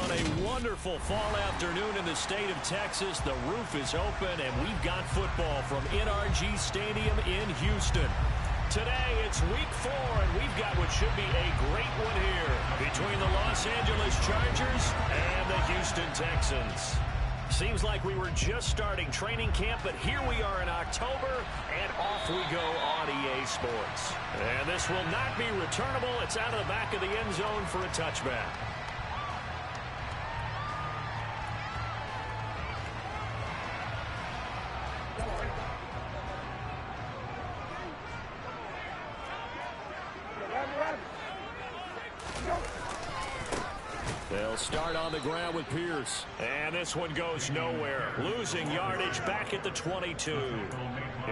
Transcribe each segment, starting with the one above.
On a wonderful fall afternoon in the state of Texas, the roof is open, and we've got football from NRG Stadium in Houston. Today, it's week 4, and we've got what should be a great one here between the Los Angeles Chargers and the Houston Texans. Seems like we were just starting training camp, but here we are in October, and off we go on EA Sports. And this will not be returnable. It's out of the back of the end zone for a touchback. They'll start on the ground with Pierce. And this one goes nowhere. Losing yardage back at the 22.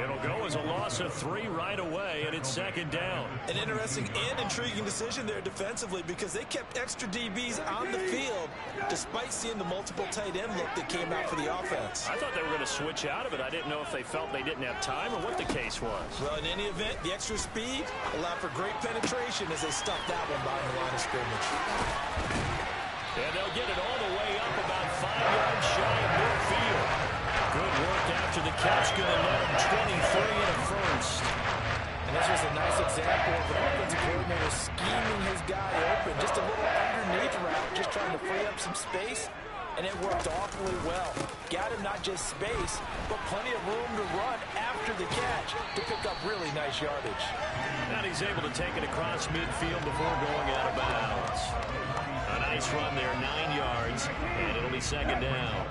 It'll go as a loss of 3 right away, and it's second down. An interesting and intriguing decision there defensively because they kept extra DBs on the field despite seeing the multiple tight end look that came out for the offense. I thought they were going to switch out of it. I didn't know if they felt they didn't have time or what the case was. Well, in any event, the extra speed allowed for great penetration as they stuffed that one behind the line of scrimmage. And they'll get it all the way up about 5 yards shy of midfield. Good work after the catch. Going to let him 23 and a first. And this was a nice example of an offensive coordinator scheming his guy open. Just a little underneath route, just trying to free up some space. And it worked awfully well. Got him not just space, but plenty of room to run after the catch to pick up really nice yardage. And he's able to take it across midfield before going out of bounds. A nice run there, 9 yards, and it'll be second down.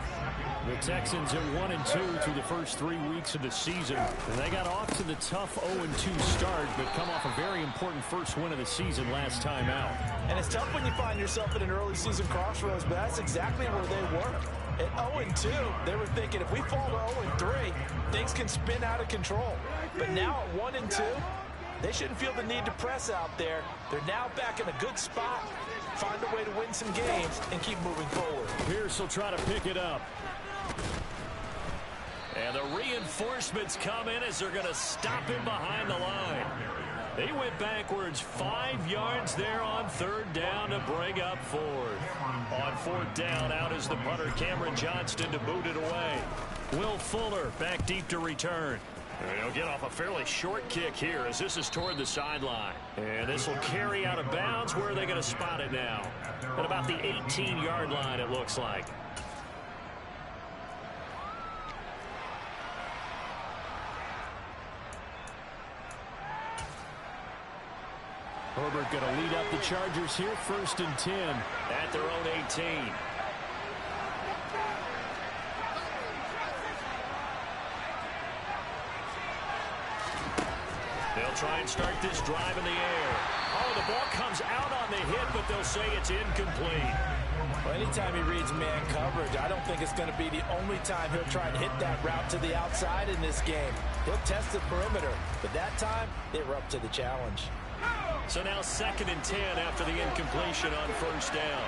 The Texans are 1-2 through the first 3 weeks of the season. And they got off to the tough 0-2 start, but come off a very important first win of the season last time out. And it's tough when you find yourself at an early season crossroads, but that's exactly where they were. At 0-2, they were thinking if we fall to 0-3, things can spin out of control. But now at 1-2, they shouldn't feel the need to press out there. They're now back in a good spot. Find a way to win some games and keep moving forward. Pierce will try to pick it up. And the reinforcements come in as they're going to stop him behind the line. They went backwards 5 yards there on third down to bring up fourth. On fourth down, out is the punter, Cameron Johnston, to boot it away. Will Fuller back deep to return. And he'll get off a fairly short kick here as this is toward the sideline. And this will carry out of bounds. Where are they going to spot it now? At about the 18-yard line, it looks like. Herbert going to lead up the Chargers here, 1st and 10 at their own 18. They'll try and start this drive in the air. Oh, the ball comes out on the hit, but they'll say it's incomplete. Well, anytime he reads man coverage, I don't think it's going to be the only time he'll try and hit that route to the outside in this game. He'll test the perimeter, but that time, they were up to the challenge. So now 2nd and 10 after the incompletion on first down.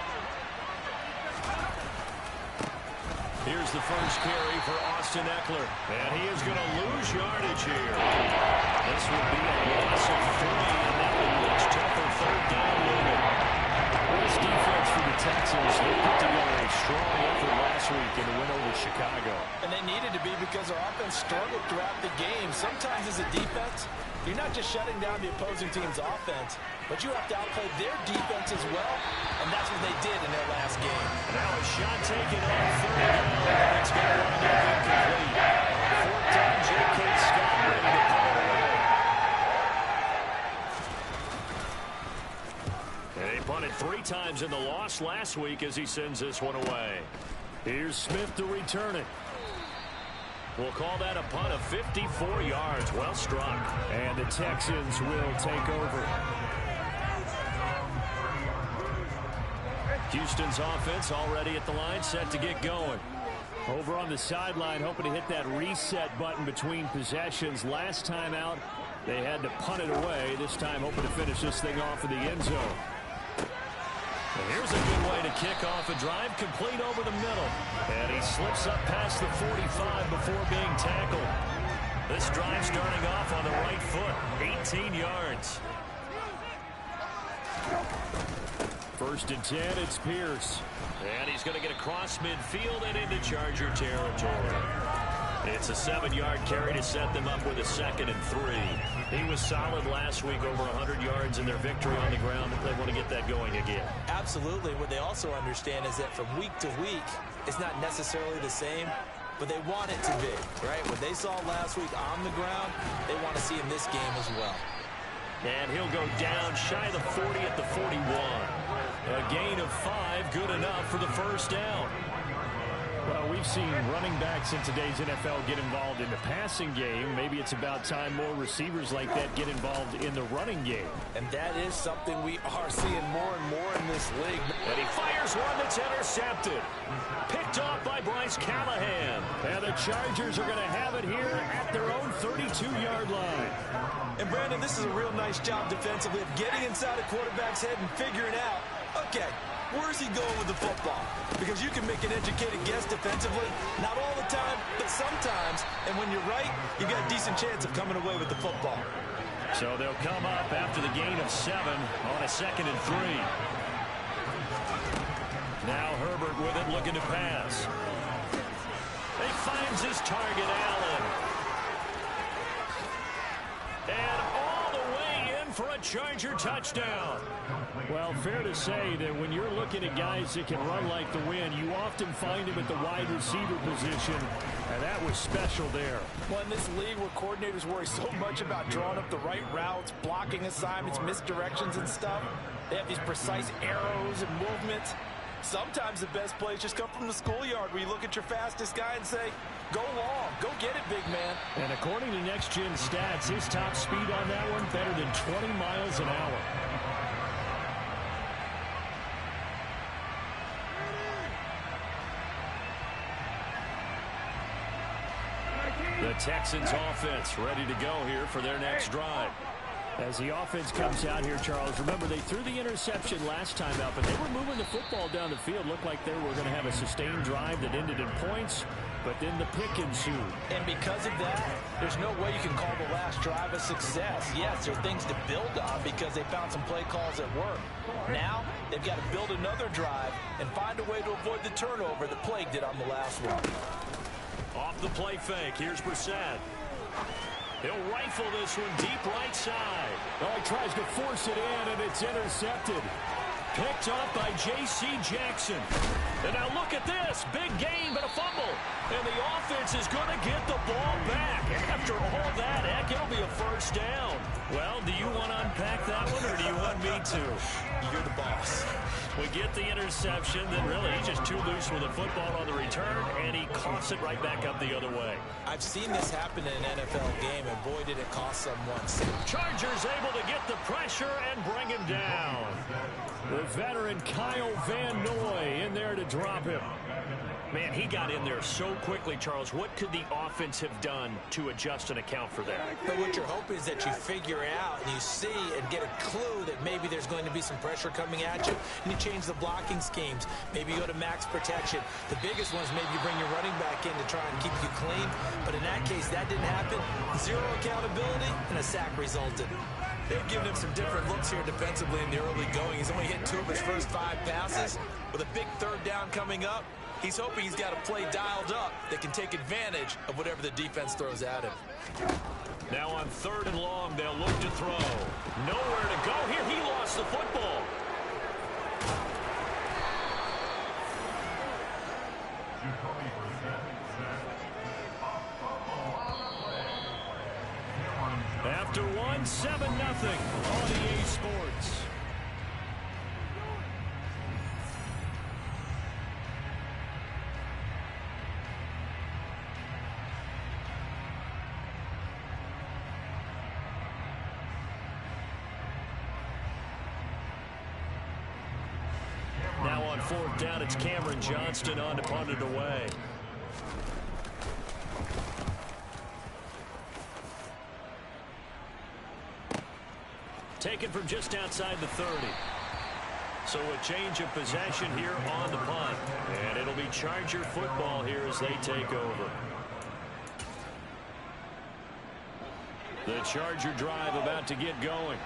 Here's the first carry for Austin Eckler. And he is going to lose yardage here. This would be a loss of 3, and that would reach tougher third down limit. This defense for the Texans, they put together a strong effort last week in the win over Chicago. And they needed to be because their offense struggled throughout the game. Sometimes as a defense, you're not just shutting down the opposing team's offense, but you have to outplay their defense as well, and that's what they did in their last game. Now a shot taken on third down. It's going to wind up incomplete. Fourth down, J.K. Scott ready to pull it away. And he punted 3 times in the loss last week as he sends this one away. Here's Smith to return it. We'll call that a punt of 54 yards. Well struck. And the Texans will take over. Houston's offense already at the line, set to get going. Over on the sideline, hoping to hit that reset button between possessions. Last time out, they had to punt it away. This time, hoping to finish this thing off in the end zone. And here's a good way to kick off a drive, complete over the middle. And he slips up past the 45 before being tackled. This drive starting off on the right foot, 18 yards. First and 10, it's Pierce. And he's going to get across midfield and into Charger territory. It's a 7-yard carry to set them up with a 2nd and 3. He was solid last week, over 100 yards in their victory on the ground. They want to get that going again. Absolutely. What they also understand is that from week to week, it's not necessarily the same, but they want it to be, right? What they saw last week on the ground, they want to see in this game as well. And he'll go down shy of the 40 at the 41. A gain of 5, good enough for the first down. Well, we've seen running backs in today's NFL get involved in the passing game. Maybe it's about time more receivers like that get involved in the running game. And that is something we are seeing more and more in this league. And he fires one that's intercepted. Picked off by Bryce Callahan. And the Chargers are going to have it here at their own 32-yard line. And, Brandon, this is a real nice job defensively of getting inside a quarterback's head and figuring out, okay, where's he going with the football? Because you can make an educated guess defensively. Not all the time, but sometimes. And when you're right, you got a decent chance of coming away with the football. So they'll come up after the gain of 7 on a 2nd and 3. Now Herbert with it, looking to pass. He finds his target, Allen. And all the way in for a Charger touchdown. Well, fair to say that when you're looking at guys that can run like the wind, you often find him at the wide receiver position, and that was special there. Well, in this league where coordinators worry so much about drawing up the right routes, blocking assignments, misdirections and stuff, they have these precise arrows and movements. Sometimes the best plays just come from the schoolyard where you look at your fastest guy and say, go long, go get it, big man. And according to Next Gen Stats, his top speed on that one better than 20 miles an hour. The Texans offense ready to go here for their next drive. As the offense comes out here, Charles, remember they threw the interception last time out, but they were moving the football down the field. Looked like they were going to have a sustained drive that ended in points, but then the pick ensued. And because of that, there's no way you can call the last drive a success. Yes, there are things to build on because they found some play calls that work. Now, they've got to build another drive and find a way to avoid the turnover that plagued it on the last one. Off the play fake, here's Brissett. He'll rifle this one deep right side. Oh, he tries to force it in, and it's intercepted. Picked off by J.C. Jackson. And now look at this. Big gain, but a fumble. And the offense is going to get the ball back. After all that, heck, it'll be a first down. Well, do you want to unpack that one, or do you want me to? You're the boss. We get the interception, then really he's just too loose with the football on the return, and he coughs it right back up the other way. I've seen this happen in an NFL game, and boy, did it cost someone. Chargers able to get the pressure and bring him down. The veteran Kyle Van Noy in there to drop him. Man, he got in there so quickly, Charles. What could the offense have done to adjust and account for that? But what you're hoping is that you figure out and you see and get a clue that maybe there's going to be some pressure coming at you, and you change the blocking schemes. Maybe you go to max protection. The biggest one is maybe you bring your running back in to try and keep you clean. But in that case, that didn't happen. Zero accountability, and a sack resulted. They've given him some different looks here defensively in the early going. He's only hit 2 of his first 5 passes. With a big third down coming up, he's hoping he's got a play dialed up that can take advantage of whatever the defense throws at him. Now on 3rd and long, they'll look to throw. Nowhere to go here. He lost the football. After 1, 7-0 on EA Sports. Now on 4th down, it's Cameron Johnston on to punt it away. Taken from just outside the 30. So a change of possession here on the punt. And it'll be Charger football here as they take over. The Charger drive about to get going.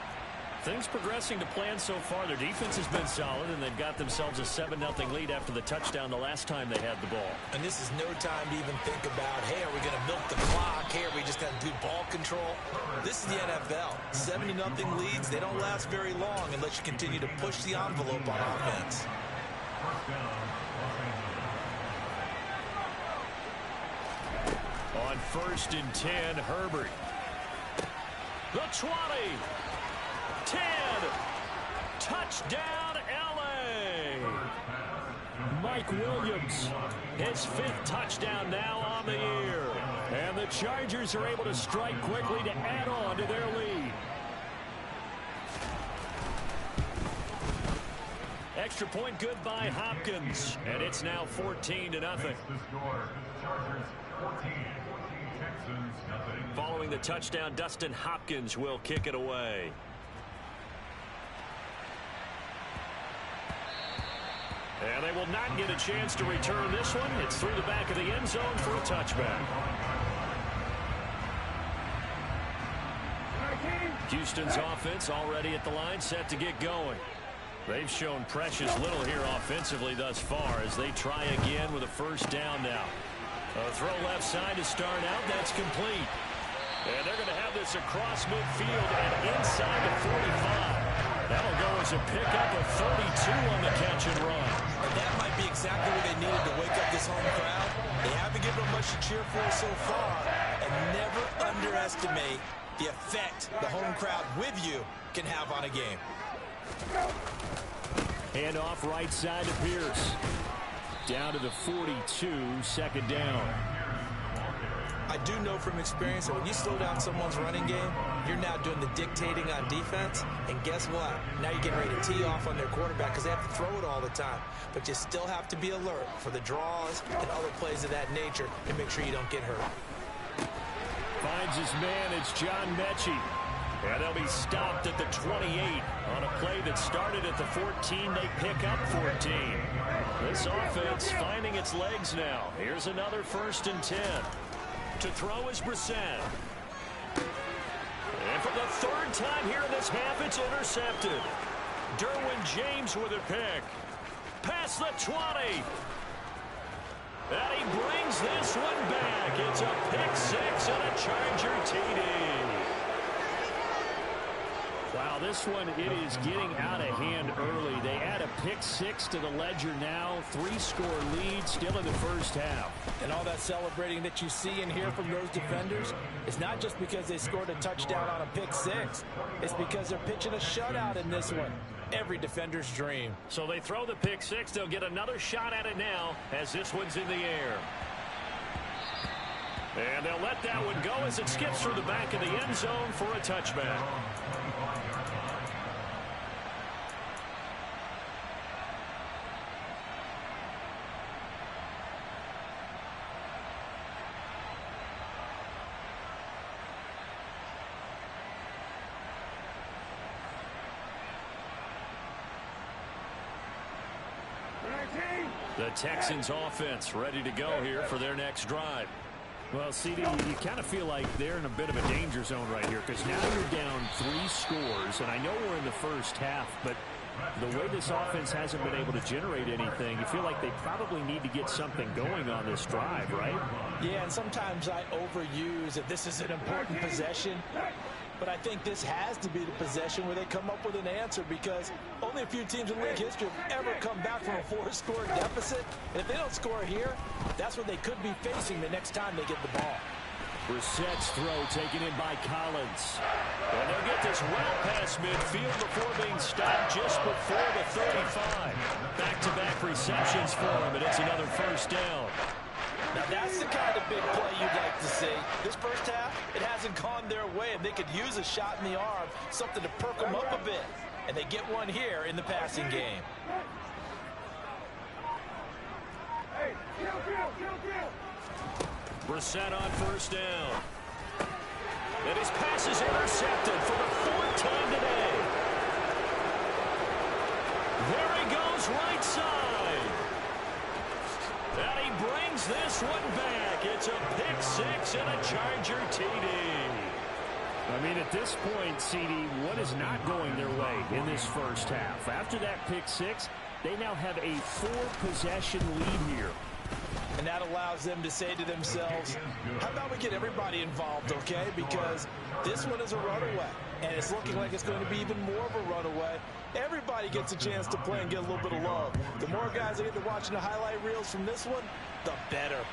Things progressing to plan so far. Their defense has been solid, and they've got themselves a 7-0 lead after the touchdown the last time they had the ball. And this is no time to even think about, hey, are we going to milk the clock? Hey, are we just going to do ball control? This is the NFL. 7-0 leads, they don't last very long unless you continue to push the envelope on offense. On 1st and 10, Herbert. The 20. 10. Touchdown, L.A. Mike Williams, his 5th touchdown now on the year. And the Chargers are able to strike quickly to add on to their lead. Extra point good by Hopkins. And it's now 14-0. Following the touchdown, Dustin Hopkins will kick it away. And they will not get a chance to return this one. It's through the back of the end zone for a touchback. Houston's offense already at the line, set to get going. They've shown precious little here offensively thus far as they try again with a 1st down now. A throw left side to start out. That's complete. And they're going to have this across midfield and inside the 45. That'll go as a pickup of 32 on the catch and run. And that might be exactly what they needed to wake up this home crowd. They haven't given them much to cheer for so far. And never underestimate the effect the home crowd with you can have on a game. Hand off right side to Pierce. Down to the 42, 2nd down. I do know from experience that when you slow down someone's running game, you're now doing the dictating on defense. And guess what? Now you're getting ready to tee off on their quarterback because they have to throw it all the time. But you still have to be alert for the draws and other plays of that nature and make sure you don't get hurt. Finds his man. It's John Mechie. And they'll be stopped at the 28 on a play that started at the 14. They pick up 14. This offense finding its legs now. Here's another 1st and 10. To throw is Brissett. And for the 3rd time here in this half, it's intercepted. Derwin James with a pick. Past the 20. And he brings this one back. It's a pick 6 and a Charger TD. Wow, this one, it is getting out of hand early. They add a pick 6 to the ledger now. 3-score lead still in the 1st half. And all that celebrating that you see and hear from those defenders, it's not just because they scored a touchdown on a pick 6. It's because they're pitching a shutout in this one. Every defender's dream. So they throw the pick 6. They'll get another shot at it now as this one's in the air. And they'll let that one go as it skips through the back of the end zone for a touchback. The Texans offense ready to go here for their next drive. Well, CD, you kind of feel like they're in a bit of a danger zone right here because now you're down 3 scores, and I know we're in the 1st half, but the way this offense hasn't been able to generate anything, you feel like they probably need to get something going on this drive, right? Yeah, and sometimes I overuse that this is an important possession. But I think this has to be the possession where they come up with an answer because only a few teams in league history have ever come back from a 4-score deficit. And if they don't score here, that's what they could be facing the next time they get the ball. Brissett's throw taken in by Collins. And they'll get this well past midfield before being stopped just before the 35. Back-to-back receptions for him, and it's another 1st down. Now that's the kind of big play you'd like to see. This 1st half, it hasn't gone their way, and they could use a shot in the arm, something to perk them up a bit. And they get one here in the passing game. Brissett on 1st down. And his pass is intercepted for the 4th time today. There he goes right side. And he brings this one back. It's a pick 6 and a Charger TD. I mean, at this point, CD, what is not going their way in this first half? After that pick six, they now have a 4-possession lead here. And that allows them to say to themselves, how about we get everybody involved, okay? Because this one is a runaway, and it's looking like it's going to be even more of a runaway. Everybody gets a chance to play and get a little bit of love. The more guys that get to watching the highlight reels from this one, the better.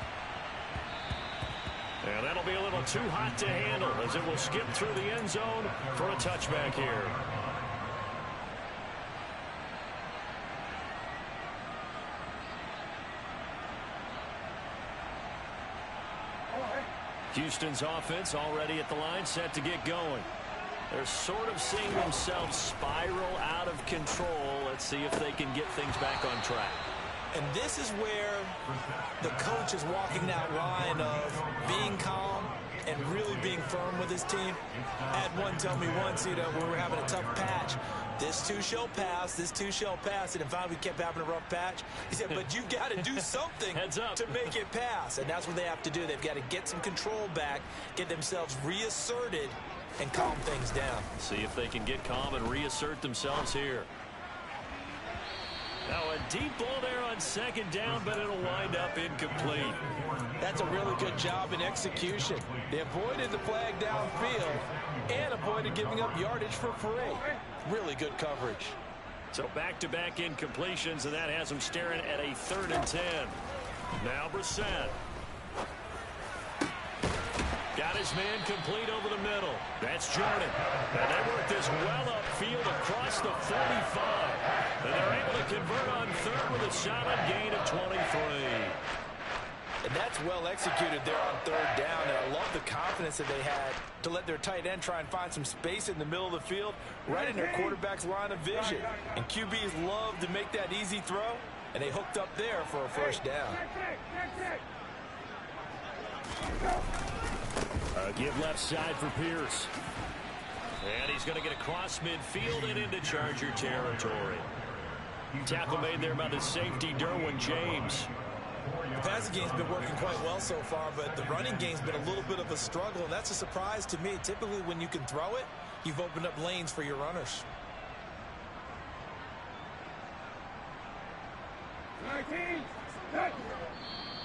And that'll be a little too hot to handle as it will skip through the end zone for a touchback here. Houston's offense already at the line, set to get going. They're sort of seeing themselves spiral out of control. Let's see if they can get things back on track. And this is where the coach is walking that line of being calm and really being firm with his team. I had one tell me once, when we were having a tough patch, this too shall pass, this too shall pass. And finally we kept having a rough patch. He said, but you've got to do something to make it pass. And that's what they have to do. They've got to get some control back, get themselves reasserted, and calm things down. See if they can get calm and reassert themselves here. Now a deep ball there on second down, but it'll wind up incomplete. That's a really good job in execution. They avoided the flag downfield and avoided giving up yardage for free. Really good coverage. So back-to-back incompletions, and that has them staring at a 3rd and 10. Now Brissett. Got his man complete over the middle. That's Jordan. And they work this well upfield across the 45. And they're able to convert on 3rd with a solid gain of 23. And that's well executed there on 3rd down. And I love the confidence that they had to let their tight end try and find some space in the middle of the field, right in their quarterback's line of vision. And QBs love to make that easy throw, and they hooked up there for a 1st down. Give left side for Pierce. And he's going to get across midfield and into Charger territory. Tackle made there by the safety, Derwin James. The passing game's been working quite well so far, but the running game's been a little bit of a struggle, and that's a surprise to me. Typically, when you can throw it, you've opened up lanes for your runners.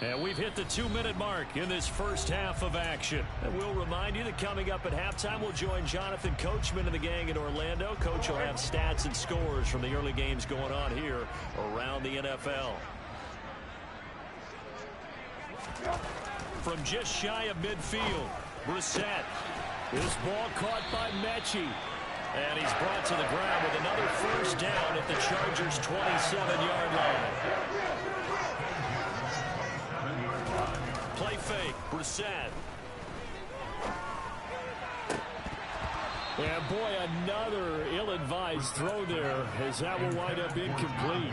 And we've hit the 2-minute mark in this first half of action. And we'll remind you that coming up at halftime, we'll join Jonathan Coachman and the gang in Orlando. Coach will have stats and scores from the early games going on here around the NFL. From just shy of midfield, Brissett. This ball caught by Mechie. And he's brought to the ground with another 1st down at the Chargers' 27-yard line. Play fake, Brissett. And boy, another ill-advised throw there as that will wind up incomplete.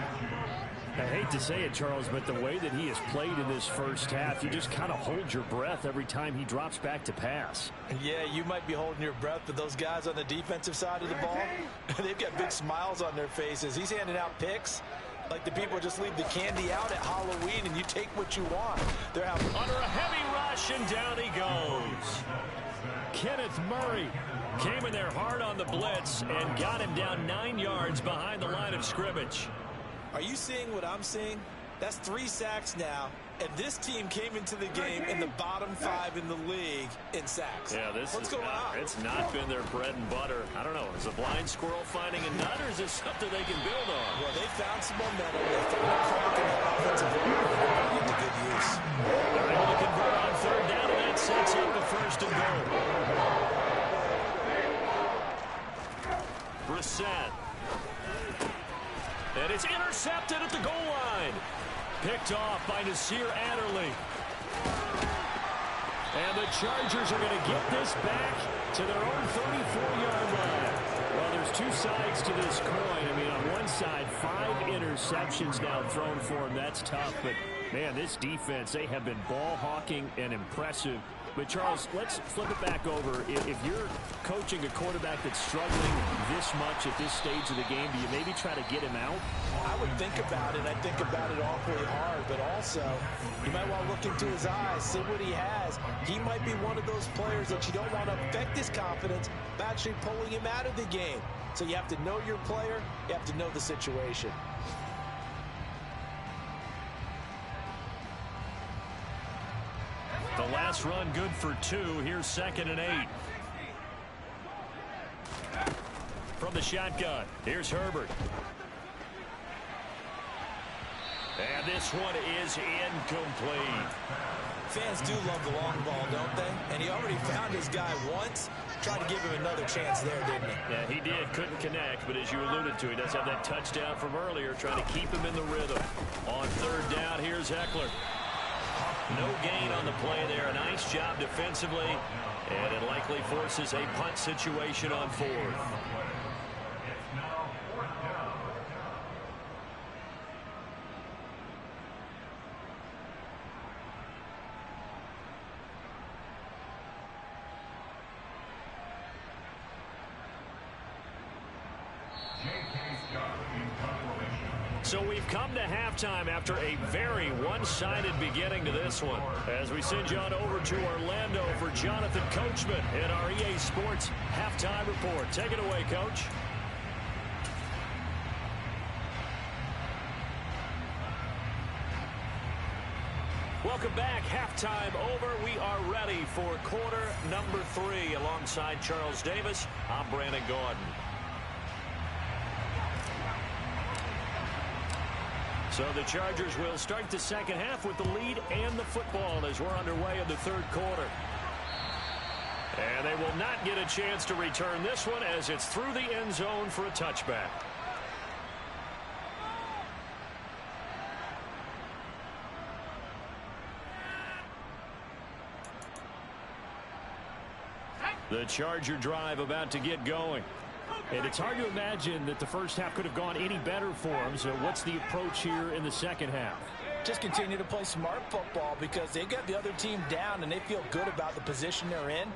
I hate to say it, Charles, but the way that he has played in this first half, you just kind of hold your breath every time he drops back to pass. Yeah, you might be holding your breath, but those guys on the defensive side of the ball, they've got big smiles on their faces. He's handing out picks like the people just leave the candy out at Halloween and you take what you want. They're having under a heavy rush, and down he goes. Kenneth Murray came in there hard on the blitz and got him down 9 yards behind the line of scrimmage. Are you seeing what I'm seeing? That's 3 sacks now, and this team came into the game in the bottom 5 in the league in sacks. Yeah, What's going on? It's not been their bread and butter. I don't know. Is a blind squirrel finding a nut, or is this something they can build on? Well, they found some momentum. They found a crack in that offensive line. They're putting it to good use. They're able to convert on 3rd down, and that sets up the 1st and goal. Brissett. And it's intercepted at the goal line. Picked off by Nasir Adderley. And the Chargers are going to get this back to their own 34-yard line. Well, there's 2 sides to this coin. I mean, on one side, 5 interceptions now thrown for him. That's tough. But, man, this defense, they have been ball hawking and impressive But, Charles, let's flip it back over. If you're coaching a quarterback that's struggling this much at this stage of the game, do you maybe try to get him out? I would think about it. I think about it awfully hard. But also, you might want to look into his eyes, see what he has. He might be one of those players that you don't want to affect his confidence by actually pulling him out of the game. So you have to know your player. You have to know the situation. The last run good for 2. Here's 2nd and 8. From the shotgun, here's Herbert. And this one is incomplete. Fans do love the long ball, don't they? And he already found his guy once. Tried to give him another chance there, didn't he? Yeah, he did. Couldn't connect, but as you alluded to, he does have that touchdown from earlier, trying to keep him in the rhythm. On 3rd down, here's Eckler. No gain on the play there. A nice job defensively, and it likely forces a punt situation on 4th. So we've come to halftime after a very one-sided beginning to this one. As we send you on over to Orlando for Jonathan Coachman in our EA Sports Halftime Report. Take it away, Coach. Welcome back. Halftime over. We are ready for quarter number 3. Alongside Charles Davis, I'm Brandon Gordon. So the Chargers will start the second half with the lead and the football as we're underway in the 3rd quarter. And they will not get a chance to return this one as it's through the end zone for a touchback. The Charger drive about to get going. And it's hard to imagine that the first half could have gone any better for them. So what's the approach here in the second half? Just continue to play smart football because they got the other team down and they feel good about the position they're in.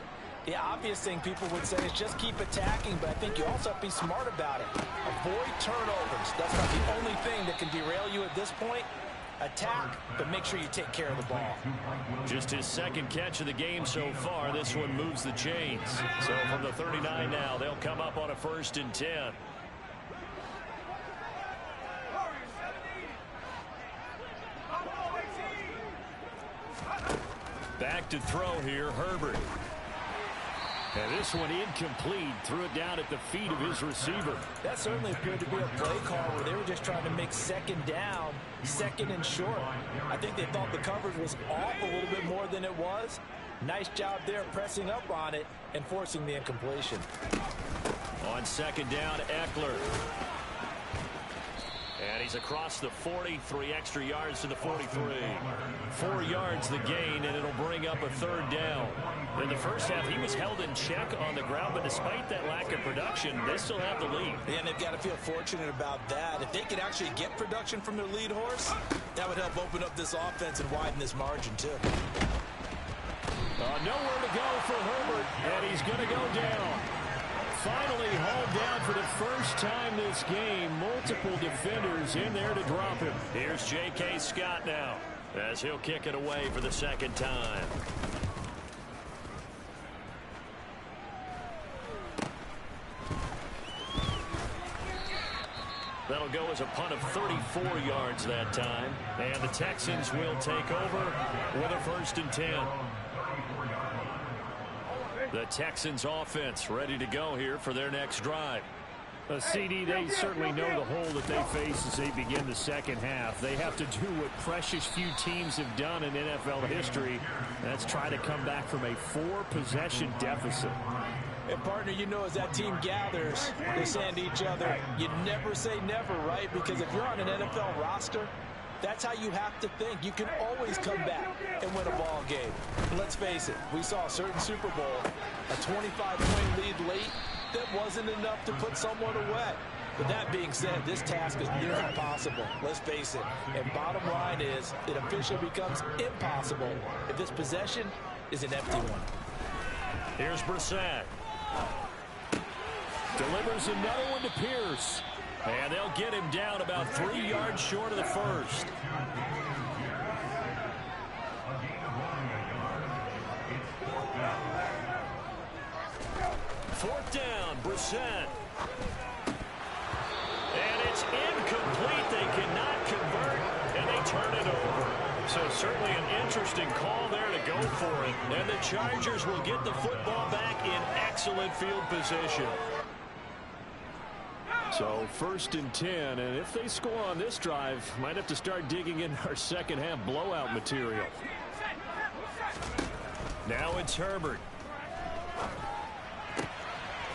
The obvious thing people would say is just keep attacking, but I think you also have to be smart about it. Avoid turnovers. That's not the only thing that can derail you at this point. Attack, but make sure you take care of the ball. Just his 2nd catch of the game so far. This one moves the chains. So from the 39 now, they'll come up on a 1st and 10. Back to throw here, Herbert. And this one incomplete. Threw it down at the feet of his receiver. That certainly appeared to be a play call where they were just trying to make 2nd down, 2nd and short. I think they thought the coverage was off a little bit more than it was. Nice job there pressing up on it and forcing the incompletion. On 2nd down, Eckler. And he's across the 40, 3 extra yards to the 43. 4 yards the gain, and it'll bring up a 3rd down. In the first half, he was held in check on the ground, but despite that lack of production, they still have the lead. Yeah, and they've got to feel fortunate about that. If they could actually get production from their lead horse, that would help open up this offense and widen this margin, too. Nowhere to go for Herbert, and he's going to go down. Finally hauled down for the first time this game. Multiple defenders in there to drop him. Here's J.K. Scott now as he'll kick it away for the 2nd time. That'll go as a punt of 34 yards that time. And the Texans will take over with a 1st and 10. The Texans offense ready to go here for their next drive. CD, they certainly know the hole that they face as they begin the second half. They have to do what precious few teams have done in NFL history. That's try to come back from a 4-possession deficit. And, partner, you know, as that team gathers, they're saying to each other, you never say never, right? Because if you're on an NFL roster, that's how you have to think. You can always come back and win a ball game. Let's face it, we saw a certain Super Bowl, a 25-point lead late that wasn't enough to put someone away. But that being said, this task is near impossible. Let's face it. And bottom line is, it officially becomes impossible if this possession is an empty one. Here's Brissett. Delivers another one to Pierce. And they'll get him down about 3 yards short of the first. Fourth down, Brissett. And it's incomplete. They cannot convert, and they turn it over. So certainly an interesting call there to go for it. And the Chargers will get the football back in excellent field position. So 1st and 10, and if they score on this drive, might have to start digging in our second half blowout material. Now it's Herbert.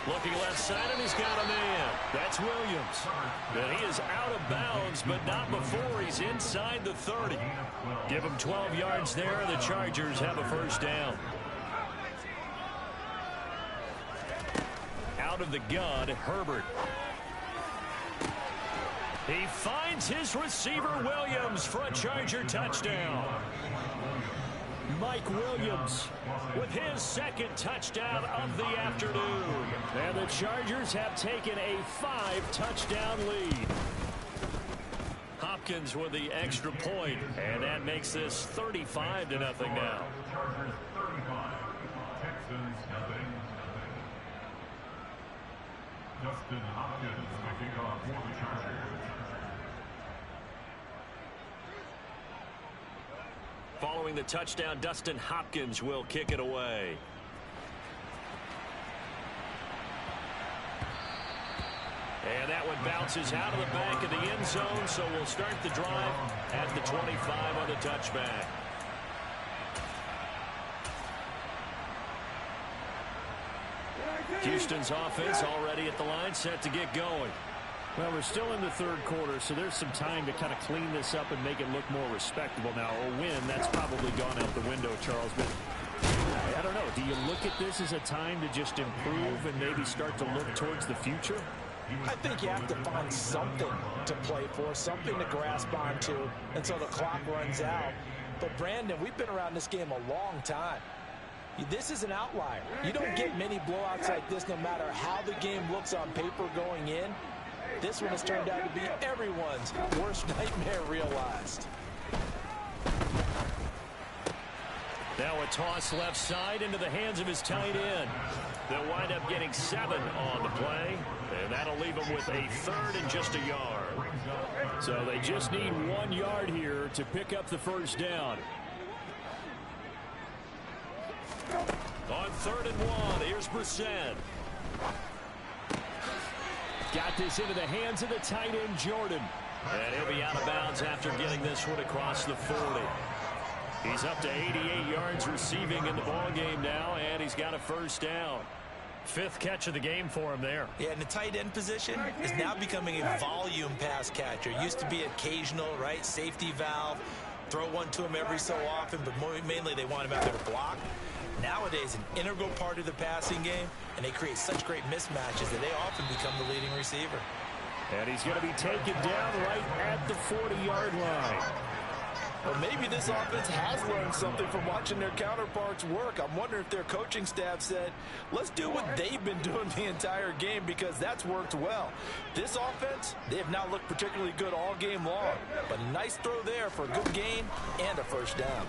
Looking left side, and he's got a man. That's Williams. And he is out of bounds, but not before he's inside the 30. Give him 12 yards there. The Chargers have a first down. Out of the gun, Herbert. He finds his receiver, Williams, for a Charger touchdown. Mike Williams with his second touchdown of the afternoon. And the Chargers have taken a 5-touchdown lead. Hopkins with the extra point, and that makes this 35-0 now. Justin Hopkins making off for the Chargers. Following the touchdown, Dustin Hopkins will kick it away. And that one bounces out of the back of the end zone, so we'll start the drive at the 25 on the touchback. Houston's offense already at the line, set to get going. Well, we're still in the third quarter, so there's some time to kind of clean this up and make it look more respectable. Now, a win, that's probably gone out the window, Charles. But I don't know. Do you look at this as a time to just improve and maybe start to look towards the future? I think you have to find something to play for, something to grasp onto until the clock runs out. But, Brandon, we've been around this game a long time. This is an outlier. You don't get many blowouts like this no matter how the game looks on paper going in. This one has turned out to be everyone's worst nightmare realized. Now a toss left side into the hands of his tight end. They'll wind up getting 7 on the play, and that'll leave them with a 3rd and just a yard. So they just need 1 yard here to pick up the first down. On 3rd and 1, here's Brissett. Got this into the hands of the tight end, Jordan. And he'll be out of bounds after getting this one across the 40. He's up to 88 yards receiving in the ballgame now, and he's got a first down. 5th catch of the game for him there. Yeah, and the tight end position is now becoming a volume pass catcher. Used to be occasional, right? Safety valve. Throw one to him every so often, but mainly they want him out there to block. Nowadays, an integral part of the passing game, and they create such great mismatches that they often become the leading receiver. And he's going to be taken down right at the 40-yard line. Well, maybe this offense has learned something from watching their counterparts work. I'm wondering if their coaching staff said, let's do what they've been doing the entire game, because that's worked well. This offense, they have not looked particularly good all game long, but a nice throw there for a good gain and a first down.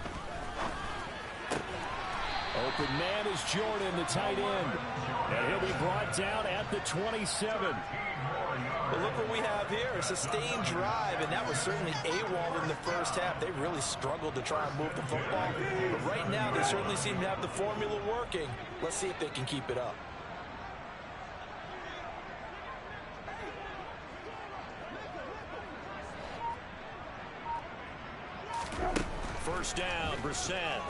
Open man is Jordan, the tight end. And he'll be brought down at the 27. Well, look what we have here, a sustained drive, and that was certainly AWOL in the first half. They really struggled to try and move the football. But right now, they certainly seem to have the formula working. Let's see if they can keep it up. First down, Brissett.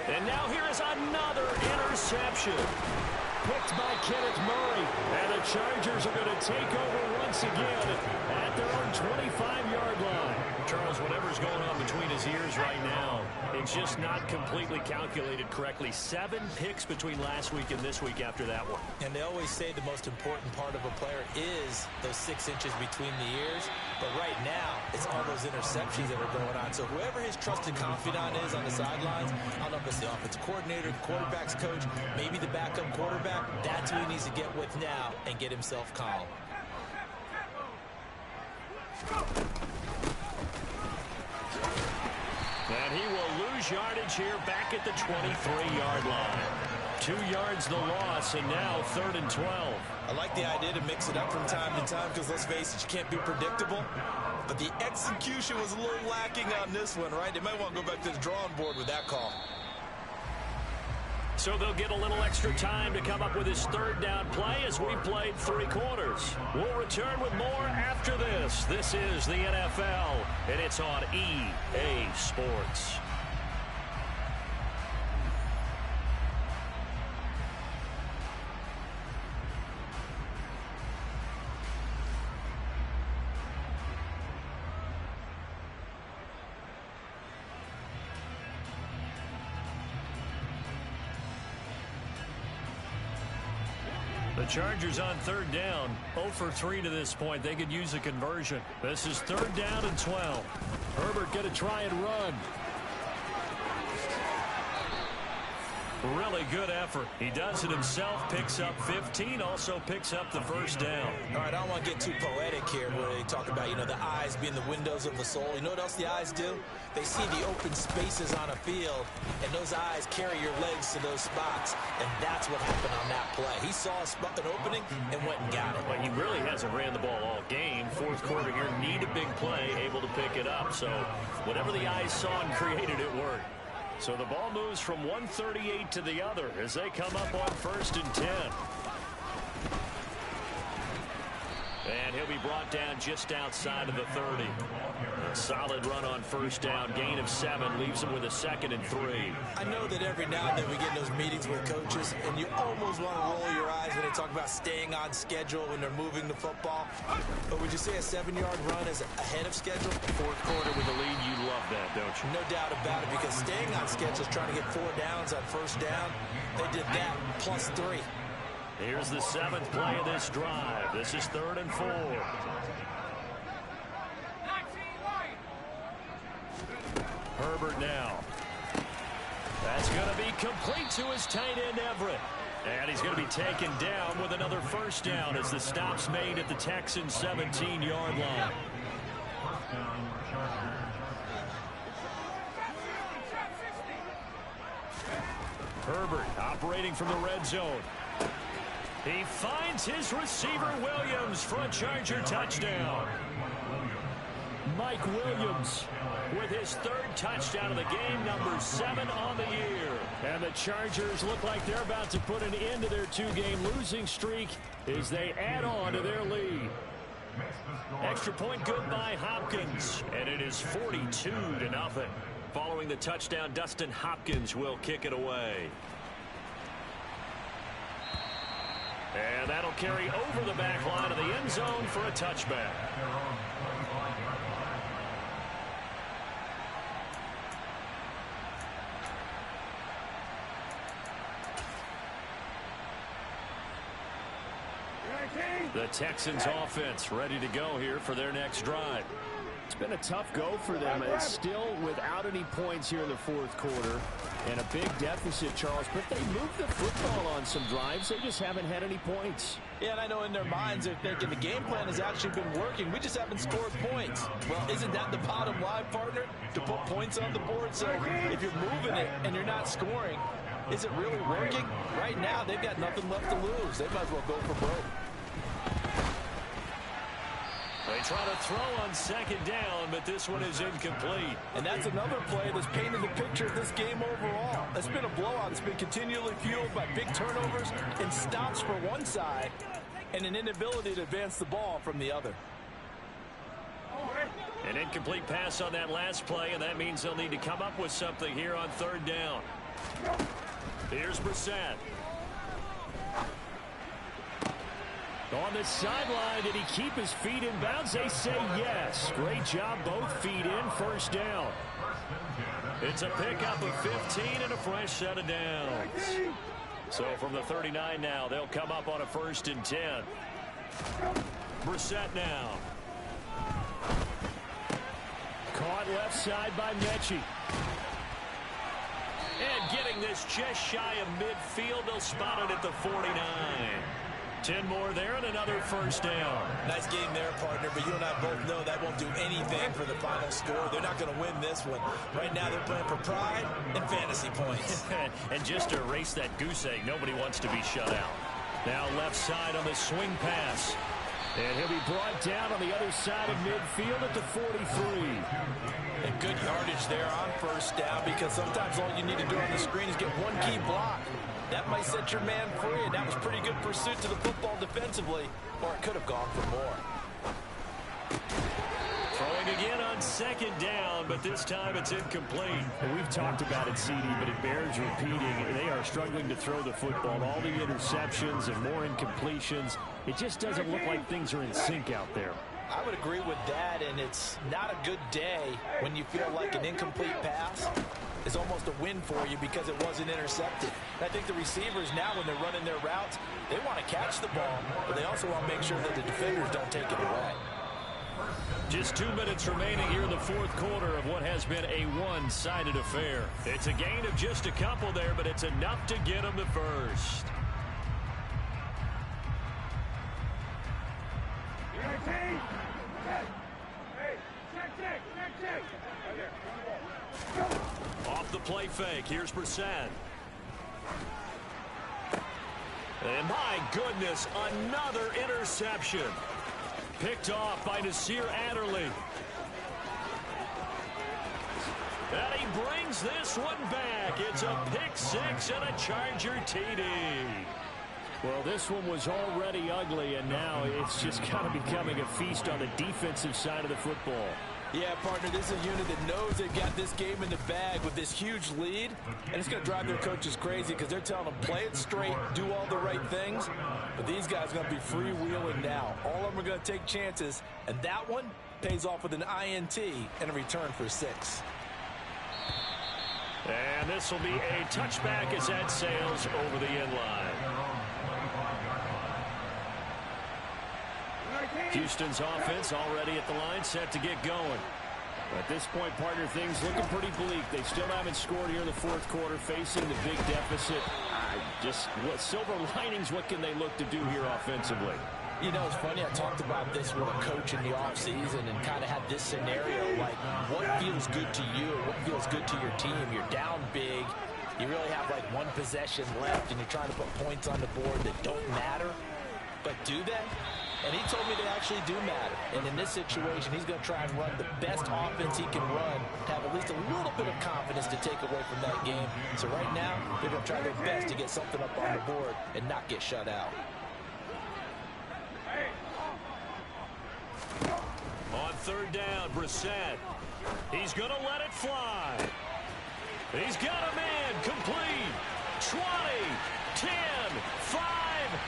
And now here is another interception. picked by Kenneth Murray. And the Chargers are going to take over once again at their own 25-yard line. Charles, whatever's going on between his ears right now, it's just not completely calculated correctly. 7 picks between last week and this week after that one. And they always say the most important part of a player is those 6 inches between the ears. But right now, it's all those interceptions that are going on. So whoever his trusted confidant is on the sidelines, I don't know if it's the offensive coordinator, the quarterback's coach, maybe the backup quarterback, that's who he needs to get with now and get himself calm. And he will lose yardage here back at the 23-yard line. 2 yards the loss, and now 3rd and 12. I like the idea to mix it up from time to time because, let's face it, you can't be predictable. But the execution was a little lacking on this one, right? They might want to go back to the drawing board with that call. So they'll get a little extra time to come up with his 3rd down play as we played 3 quarters. We'll return with more after this. This is the NFL, and it's on EA Sports. The Chargers on 3rd down, 0 for 3 to this point. They could use a conversion. This is 3rd down and 12. Herbert going to try and run. Really good effort. He does it himself, picks up 15, also picks up the 1st down. All right, I don't want to get too poetic here where they talk about, the eyes being the windows of the soul. You know what else the eyes do? They see the open spaces on a field, and those eyes carry your legs to those spots, and that's what happened on that play. He saw an opening and went and got it. But he really hasn't ran the ball all game. 4th quarter here, need a big play, able to pick it up. So whatever the eyes saw and created, it worked. So the ball moves from 138 to the other as they come up on 1st and 10. And he'll be brought down just outside of the 30. A solid run on 1st down. Gain of 7 leaves him with a 2nd and 3. I know that every now and then we get in those meetings with coaches, and you almost want to roll your eyes when they talk about staying on schedule when they're moving the football. But would you say a 7-yard run is ahead of schedule? 4th quarter with the lead, you love that, don't you? No doubt about it, because staying on schedule is trying to get 4 downs on 1st down. They did that plus 3. Here's the 7th play of this drive. This is 3rd and 4. Herbert now. That's going to be complete to his tight end, Everett. And he's going to be taken down with another 1st down as the stop's made at the Texans' 17-yard line. Herbert operating from the red zone. He finds his receiver, Williams, for a Charger touchdown. Mike Williams with his 3rd touchdown of the game, number 7 on the year. And the Chargers look like they're about to put an end to their 2-game losing streak as they add on to their lead. Extra point good by Hopkins, and it is 42-0. Following the touchdown, Dustin Hopkins will kick it away. And that'll carry over the back line of the end zone for a touchback. The Texans offense ready to go here for their next drive. It's been a tough go for them. It's still without any points here in the 4th quarter. And a big deficit, Charles. But they moved the football on some drives. They just haven't had any points. Yeah, and I know in their minds they're thinking the game plan has actually been working. We just haven't scored points. Well, isn't that the bottom line, partner? To put points on the board? So if you're moving it and you're not scoring, is it really working? Right now, they've got nothing left to lose. They might as well go for broke. They try to throw on 2nd down, but this one is incomplete. And that's another play that's painted the picture of this game overall. It's been a blowout. It's been continually fueled by big turnovers and stops for one side and an inability to advance the ball from the other. An incomplete pass on that last play, and that means they'll need to come up with something here on 3rd down. Here's Brissett. On the sideline, did he keep his feet in bounds? They say yes. Great job, both feet in, first down. It's a pickup of 15 and a fresh set of downs. So from the 39 now, they'll come up on a 1st and 10. Brissett now. Caught left side by Mechie. And getting this just shy of midfield, they'll spot it at the 49. 10 more there and another first down. Nice game there, partner, but you and I both know that won't do anything for the final score. They're not going to win this one. Right now they're playing for pride and fantasy points. And just to erase that goose egg, nobody wants to be shut out. Now left side on the swing pass. And he'll be brought down on the other side of midfield at the 43. And good yardage there on first down, because sometimes all you need to do on the screen is get one key block. That might set your man free, and that was pretty good pursuit to the football defensively, or it could have gone for more. Throwing again on 2nd down, but this time it's incomplete. And we've talked about it, CD, but it bears repeating. They are struggling to throw the football. All the interceptions and more incompletions. It just doesn't look like things are in sync out there. I would agree with that, and it's not a good day when you feel like an incomplete pass is almost a win for you because it wasn't intercepted. And I think the receivers now, when they're running their routes, they want to catch the ball, but they also want to make sure that the defenders don't take it away. Just 2 minutes remaining here in the 4th quarter of what has been a one-sided affair. It's a gain of just a couple there, but it's enough to get them to first. Off the play fake, here's Brissett. And my goodness, another interception. Picked off by Nasir Adderley. And he brings this one back. It's a pick 6 and a Charger TD. Well, this one was already ugly, and now it's just kind of becoming a feast on the defensive side of the football. Yeah, partner, this is a unit that knows they've got this game in the bag with this huge lead, and it's going to drive their coaches crazy because they're telling them play it straight, do all the right things, but these guys are going to be freewheeling now. All of them are going to take chances, and that one pays off with an INT and a return for 6. And this will be a touchback as that sails over the end line. Houston's offense already at the line, set to get going. At this point, partner, things looking pretty bleak. They still haven't scored here in the 4th quarter, facing the big deficit. Just what silver linings, what can they look to do here offensively? You know, it's funny, I talked about this with a coach in the offseason and kind of had this scenario, like what feels good to you, what feels good to your team. You're down big, you really have like one possession left, and you're trying to put points on the board that don't matter. But do they? And he told me they actually do matter. And in this situation, he's going to try and run the best offense he can run to have at least a little bit of confidence to take away from that game. So right now, they're going to try their best to get something up on the board and not get shut out. On 3rd down, Brissett. He's going to let it fly. He's got a man complete. 20, 10, 5.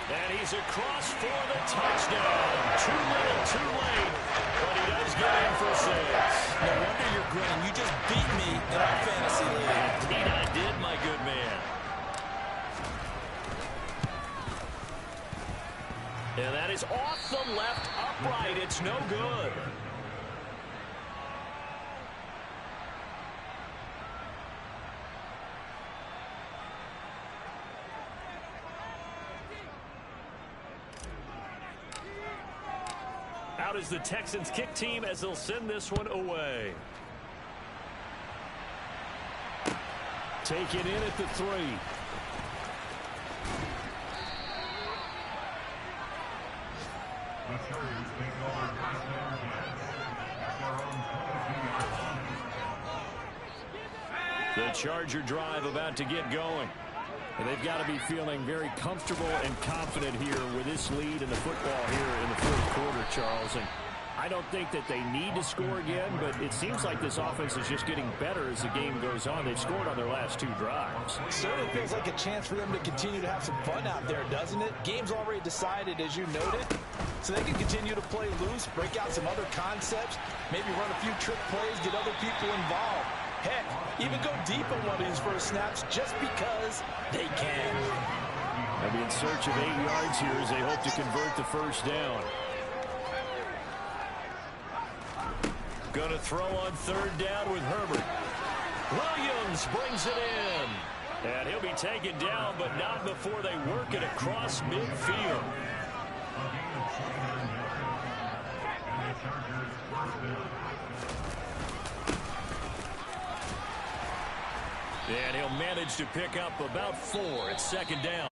And he's across for the touchdown. Too little, too late. But he does get in for 6. No wonder you're grinning. You just beat me in our fantasy league. Indeed, I did, my good man. And that is off the left upright. It's no good. Out is the Texans kick team as they'll send this one away. Taken in at the 3. The Charger drive about to get going. And they've got to be feeling very comfortable and confident here with this lead in the football here in the 4th quarter, Charles. And I don't think that they need to score again, but it seems like this offense is just getting better as the game goes on. They've scored on their last 2 drives. It certainly feels like a chance for them to continue to have some fun out there, doesn't it? Game's already decided, as you noted, so they can continue to play loose, break out some other concepts, maybe run a few trick plays, get other people involved. Heck, even go deep on one of these first snaps just because they can. They'll be in search of 8 yards here as they hope to convert the first down. Going to throw on 3rd down with Herbert. Williams brings it in. And he'll be taken down, but not before they work it across midfield. And he'll manage to pick up about 4 at 2nd down.